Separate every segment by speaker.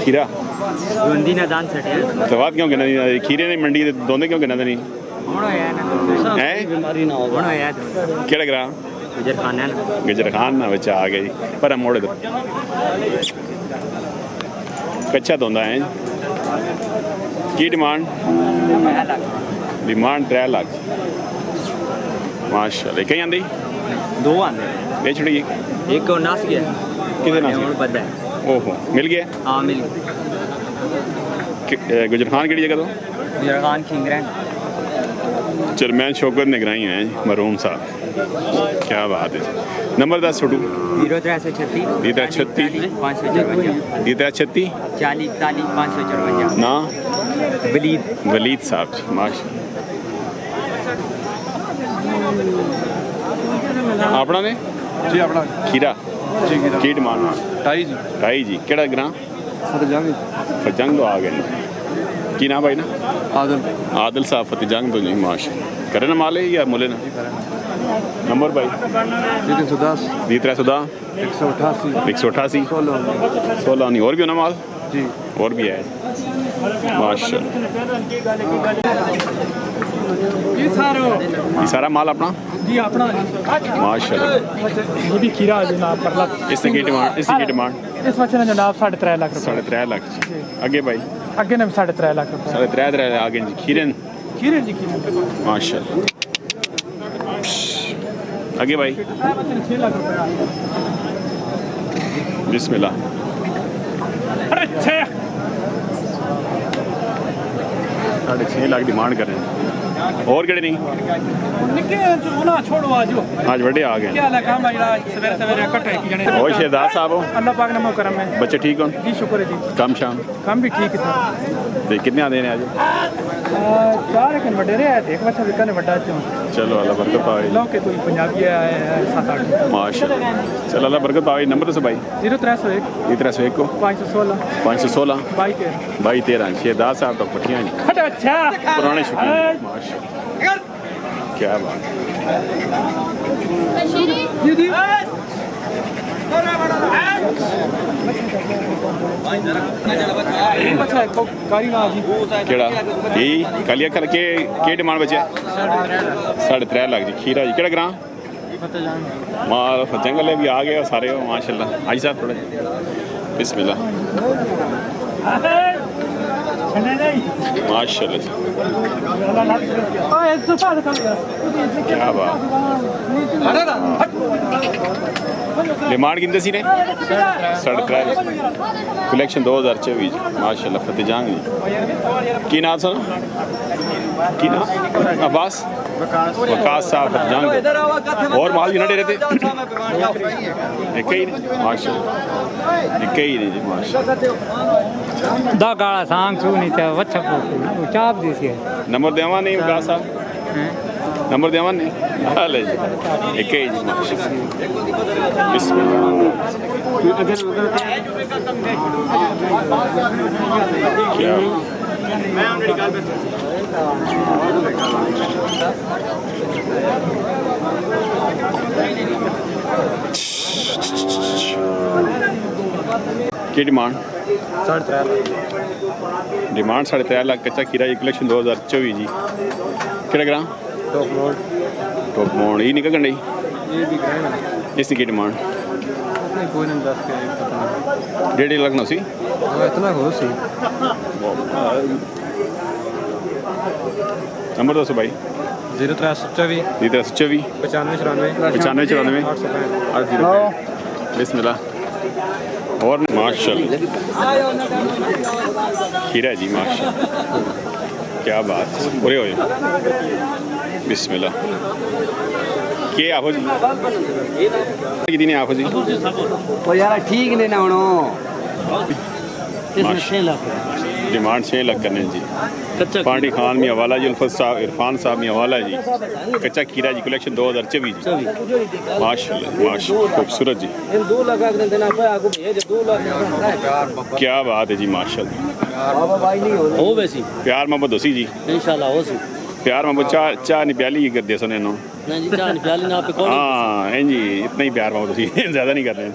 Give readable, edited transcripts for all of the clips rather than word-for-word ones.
Speaker 1: खीरा
Speaker 2: गोंदी ने दान सटे
Speaker 1: तो बात क्यों कहना नहीं खीरे ने मंडी दोंदे क्यों कहना नहीं हैं
Speaker 2: बीमारी ना हो
Speaker 1: केड़ा ग्रां गुजर खान ना बच्चा आ गई पर मोड़ दो कच्चा धोंदा है की डिमांड 3 लाख माशाल्लाह कहीं आंदी
Speaker 2: 2 आंदे
Speaker 1: बेच छड़ी
Speaker 2: एक को नास गया
Speaker 1: किसे नास
Speaker 2: और पता है
Speaker 1: ओहो मिल गया
Speaker 2: हां मिल
Speaker 1: गुजर खान केड़ी जगह तो
Speaker 2: गुजर खान खिंगरन
Speaker 1: चेयरमैन शौकत निगरानी हैं मरहूम साहब क्या बात है नंबर 10 छोटू
Speaker 2: 0336
Speaker 1: 554 ना वलीद साहब माशा अपना ने
Speaker 3: जी अपना
Speaker 1: खीरा
Speaker 3: जी खीरा
Speaker 1: की डिमांड 2.5 जी केड़ा ग्रां फतेहजंग तो आ गए की नाम भाई ना आदिल साहब फतेहजंग तो नहीं माशा करे ना माले या मुले ना नंबर भाई 310 188 16 नहीं और भी हो ना माल
Speaker 3: जी
Speaker 1: और भी है माशा ये सारा माल अपना
Speaker 3: जी अपना
Speaker 1: माशाल्लाह
Speaker 3: ये भी खीरा है जनाब परला
Speaker 1: इसकी डिमांड
Speaker 3: इस बच्चे ने जनाब 3.5 लाख रुपए
Speaker 1: 3.5 लाख आगे भाई
Speaker 3: आगे ने 3.5 लाख रुपए
Speaker 1: 3.5 आगे जी खीरन
Speaker 3: जी
Speaker 1: माशाल्लाह आगे भाई
Speaker 3: 6 लाख रुपए
Speaker 1: बिस्मिल्लाह
Speaker 3: अरे
Speaker 1: 6.5 लाख डिमांड कर रहे हैं और केड़े नहीं
Speaker 3: निके ना छोड़ो
Speaker 1: आज बड़े आ गए
Speaker 3: क्या लगा मेरा सवेरे इकट्ठे की जने
Speaker 1: और शहजाद साहब हो
Speaker 3: अल्लाह पाक ने करम है
Speaker 1: बच्चे ठीक हो
Speaker 3: जी शुक्र है जी
Speaker 1: काम शाम
Speaker 3: काम भी ठीक है
Speaker 1: तो कितने आते हैं आज
Speaker 3: 4 एक बड़े रहे एक बच्चा विका ने बड़ा चो
Speaker 1: चलो अल्लाह बरकत पावे
Speaker 3: लो के कोई पंजाबी है 7-8
Speaker 1: माशाल्लाह चलो अल्लाह बरकत पावे नंबर तो भाई
Speaker 3: 0301
Speaker 1: को
Speaker 3: 516
Speaker 1: 22 13 शहजाद साहब तो पटियां
Speaker 3: अच्छा
Speaker 1: पुराने शौकीन माशाल्लाह क्या बात
Speaker 3: दीदी अच्छा कारी ना जी
Speaker 1: केड़ा यही कालिया करके के डिमांड बचे 3.5 लाख जी खीरा जी केड़ा ग्रां माल फतेहजंग भी आ गए सारे माशाल्लाह आई साहब थोड़े बिस्मिल्लाह माशाल्लाह क्या बात डिमांड कितने सी ने 3.5 कलेक्शन 2024 माशाल्लाह फतेहजंग की नाम सर की नाम अब्बास वकास साहब फतेहजंग और माल जी नडे रहते एक ही माशाल्लाह एक ही जी माशाल्लाह
Speaker 2: दा गाला सांग सु नहीं था वच्चा को चाप देसी है
Speaker 1: नंबर देवा नहीं वकास साहब नंबर देवा नहीं हाले जी एक ही जी माशाल्लाह क्या की डिमांड
Speaker 3: 3.5
Speaker 1: डिमांड 3.5 लाख कच्चा खीरा जी कलेक्शन 2024 जी केड़ा ग्रां टॉप मोड़ ये निकल गई इसकी की डिमांड
Speaker 3: कोई नहीं 10 के पता
Speaker 1: 1.5 लाख ना सी
Speaker 3: इतना हो सी
Speaker 1: नंबर दो भाई
Speaker 3: 0324
Speaker 1: 95 बिस्मिल्लाह और माशाल्लाह खीरा जी माशाल्लाह क्या बात पूरे हो बिस्मिल्लाह के आहो जी कितनी आहो जी
Speaker 2: ओ यार ठीक नहीं ना होनो
Speaker 1: डिमांड 6 लाख करने जी पांडी खान में हवाला जी उल्फत साहब इरफान साहब में हवाला जी कच्चा खीरा जी कलेक्शन 2024 जी माशाल्लाह माशाल्लाह खूबसूरत जी
Speaker 2: 2 लाख देना पे आगो भेज 2 लाख
Speaker 1: क्या बात है जी माशाल्लाह
Speaker 2: बाबा भाई नहीं हो वैसी
Speaker 1: प्यार मोहब्बत होसी जी
Speaker 2: इंशाल्लाह हो सी
Speaker 1: प्यार मोहब्बत चाह नहीं प्याली ही कर दिया सुने नो
Speaker 2: नहीं जी चाह नहीं प्याली ना पे कौन
Speaker 1: हाँ जी इतना ही प्यार मोहब्बत होसी ज्यादा नहीं कर रहे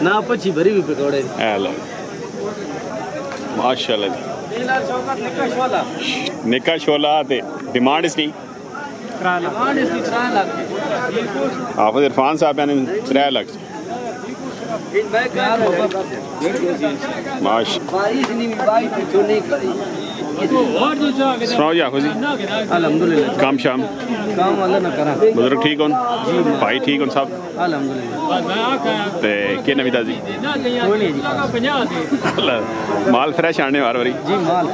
Speaker 2: ना पची भरी भी पकौड़े
Speaker 1: हेलो माशाल्लाह जी निका शोला ते डिमांड इसकी हाफिज इरफान साहब यानी 3 लाख सुनाओ जी हाफिज जी
Speaker 3: अल्हम्दुलिल्लाह
Speaker 1: काम शाम
Speaker 3: काम वाला ना करा
Speaker 1: बुजुर्ग ठीक हो भाई ठीक हो सब
Speaker 3: अल्हम्दुलिल्लाह
Speaker 1: ते के नवी ताजी
Speaker 3: कोई नहीं
Speaker 1: माल फ्रेश आने बार बारी
Speaker 3: जी माल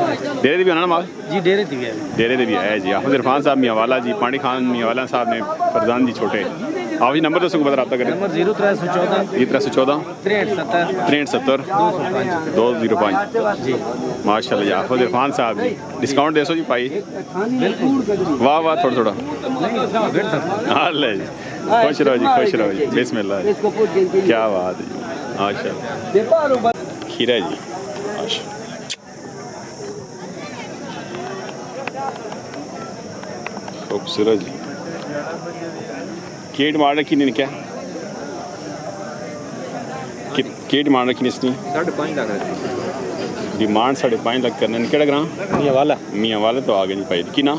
Speaker 1: डेरे दी भी आना ना माल
Speaker 3: जी डेरे थी गए
Speaker 1: डेरे दे भी आया जी हाफिज इरफान साहब मियाँवाला जी पानी खान मियाँवाला साहब ने फरजान जी छोटे आप जी नंबर दसो बता रब्ता करें
Speaker 3: नंबर 0314
Speaker 1: 0314 63 205
Speaker 3: जी
Speaker 1: माशाल्लाह जी हाफिज इरफान साहब जी डिस्काउंट दे सो जी भाई वाह वाह थोड़ा थोड़ा हाँ ले जी खुश रहो जी बिस्मिल्लाह क्या बात है माशाल्लाह खीरा जी माशाल्लाह खूबसूरत जी की डिमांड रखी नहीं क्या की डिमांड रखी नहीं इसकी
Speaker 3: 5.5 लाख
Speaker 1: डिमांड 5.5 लाख करने केड़ा ग्रां मियाँवाला तो आ गए जी भाई की ना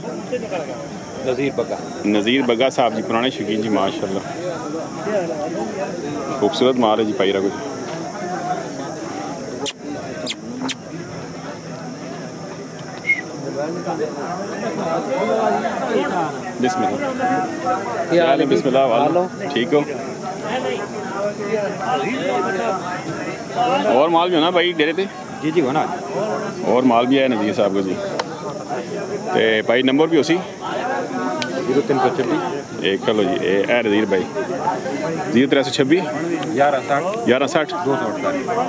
Speaker 1: नज़ीर बग्गा साहब जी पुराने शौकीन जी माशाल्लाह खूबसूरत माल है जी भाई रखो बिस्मिल्लाह बिस्मिल्लाह वालो ठीक हो और माल भी हो ना भाई डेरे थे
Speaker 3: जी जी होना
Speaker 1: और माल भी है नज़ीर साहब को जी ते भाई नंबर भी उसी
Speaker 3: 0326
Speaker 1: एक चलो जी ए नज़ीर भाई 0326 1160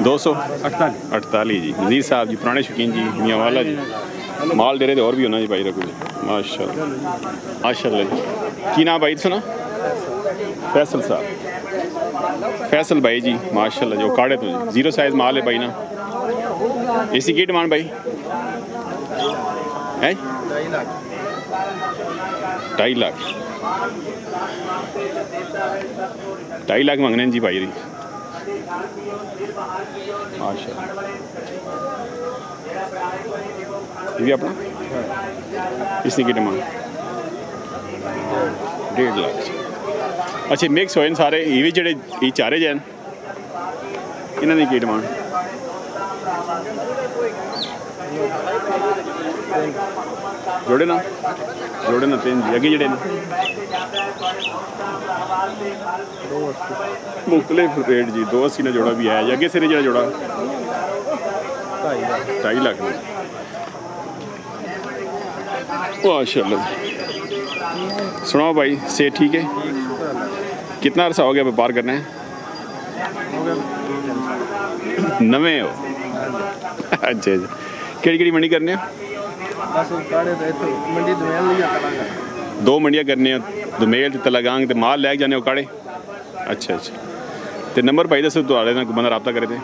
Speaker 1: 248 जी नज़ीर साहब जी पुराने शौकीन जी मियाँवाला जी माल डेरे और भी होना जी भाई रखो जी माशाल्लाह माशाल्लाह जी की नाम भाई सुना फैसल साहब फैसल भाई जी माशाल्लाह जो काड़े तो जी 0 साइज माल है भाई ना इसी की डिमांड भाई है 2.5 लाख 2.5 लाख मांगने जी भाई जी माशाल्लाह ये भी अपना इसकी की डिमांड 1.5 लाख अच्छा मिक्स होए सारे ये भी जेडे ये चारे जैन इन्हों की डिमांड जोड़े ना 3 जी अगे जड़े मुख्तलिफ रेट जी 280 ने जोड़ा भी है अगे सिरे जो जोड़ा 2.5 लाख माशाल्लाह सुनाओ भाई से ठीक है कितना अरसा हो गया व्यापार करना है नवे हो अच्छा केड़ी मंडी करने हो
Speaker 3: मंडी दोमेल
Speaker 1: 2 मंडियां करने दोमेल ते तलागांग ते माल लैके जाने काड़े अच्छा ते नंबर भाई दसो तुहाडे नाल बंदा रब्ता करे थे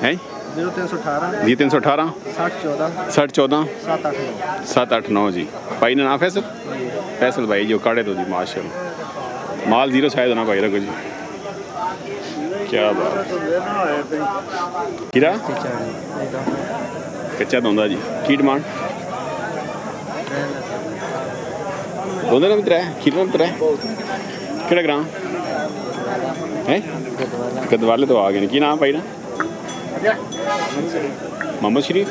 Speaker 1: हैं 0318 60 14 789 जी भाई ना नाम फैसल भाई जो काड़े तो जी माशाल्लाह माल 0 साइज होना भाई रखो जी क्या बात कीरा कच्चा दोंदा जी की डिमांड दोंदे ना भी 3 खीरा ना 3 केड़ा ग्रां है गदवाले तो आ गए की नाम भाई ना मोहम्मद शरीफ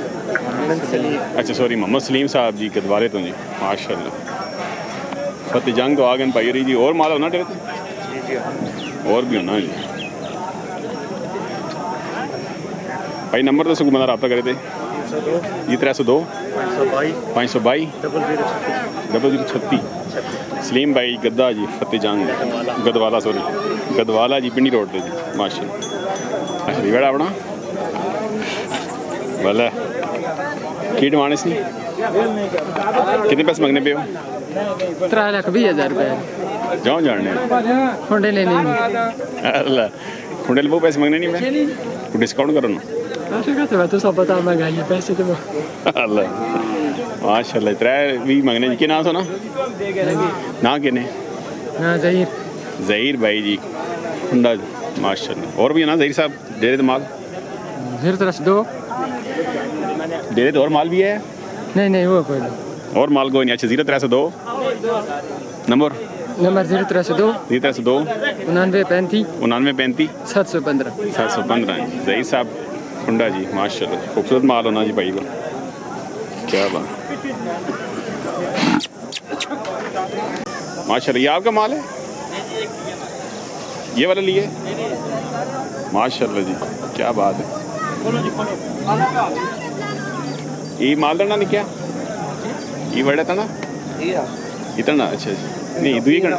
Speaker 1: अच्छा सॉरी मोहम्मद सलीम साहब जी गदवाले तो जी माशाल्लाह फतेहजंग तो आ गए भाई जी और माल होना डेरे और भी होना जी भाई नंबर दसो बंदा रब्ता करे थे जी 302 522 0036 सलीम भाई गद्दा जी फतेहजंग गदवाला सॉरी गदवाला जी पिंडी रोड पे जी माशाल्लाह अच्छा बेड़ा अपना भला की डिमांड इसकी कितने पैसे मंगने पे हो
Speaker 2: 3,20,000 रुपये
Speaker 1: जाओ जानने
Speaker 2: खुंडे लेने
Speaker 1: अल्लाह खुंडे वो पैसे मंगने नहीं मैं कुछ डिस्काउंट करो ना
Speaker 2: तो सब पता महंगाई है पैसे तो
Speaker 1: अल्लाह माशाल्लाह 3 भी मंगने जी के नाम सुना ना किने
Speaker 2: ना
Speaker 1: ज़हीर भाई जी खुंडा माशाल्लाह और भी है ना ज़हीर साहब डेरे दिमाग
Speaker 2: 0302
Speaker 1: दे दे, और माल भी है?
Speaker 2: नहीं वो कोई नहीं।
Speaker 1: और माल कोई नहीं। अच्छा 0302 नंबर
Speaker 2: 0302
Speaker 1: 0302
Speaker 2: 99
Speaker 1: 99
Speaker 2: 715
Speaker 1: 715 जही साहब हुंडा जी, माशाल्लाह खूबसूरत माल होना जी भाई को, क्या बात माशाल्लाह। ये आपका माल है, ये वाला लिए? माशाल्लाह जी, क्या बात है। ये माल देना नहीं क्या? ये बड़ा था ना इतना? अच्छा अच्छा, नहीं दुई कण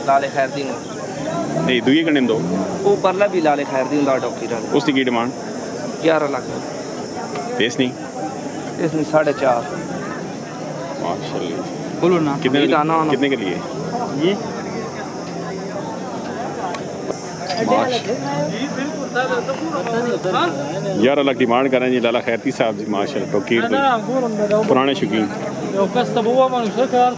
Speaker 3: लाले खैर दी
Speaker 1: नहीं दुई कण दो
Speaker 3: वो परला भी लाले खैर दी हुंदा टोकी दा
Speaker 1: उसकी की डिमांड
Speaker 3: 11 लाख
Speaker 1: तेस नहीं
Speaker 3: इसमें 4.5
Speaker 1: माशाल्लाह।
Speaker 3: बोलो ना
Speaker 1: कितने के लिए
Speaker 3: ये
Speaker 1: 11 लाख डिमांड कर रहे हैं जी लाला खैरती साहब जी, माशाल्लाह। टोकीर पुराने शौकीन।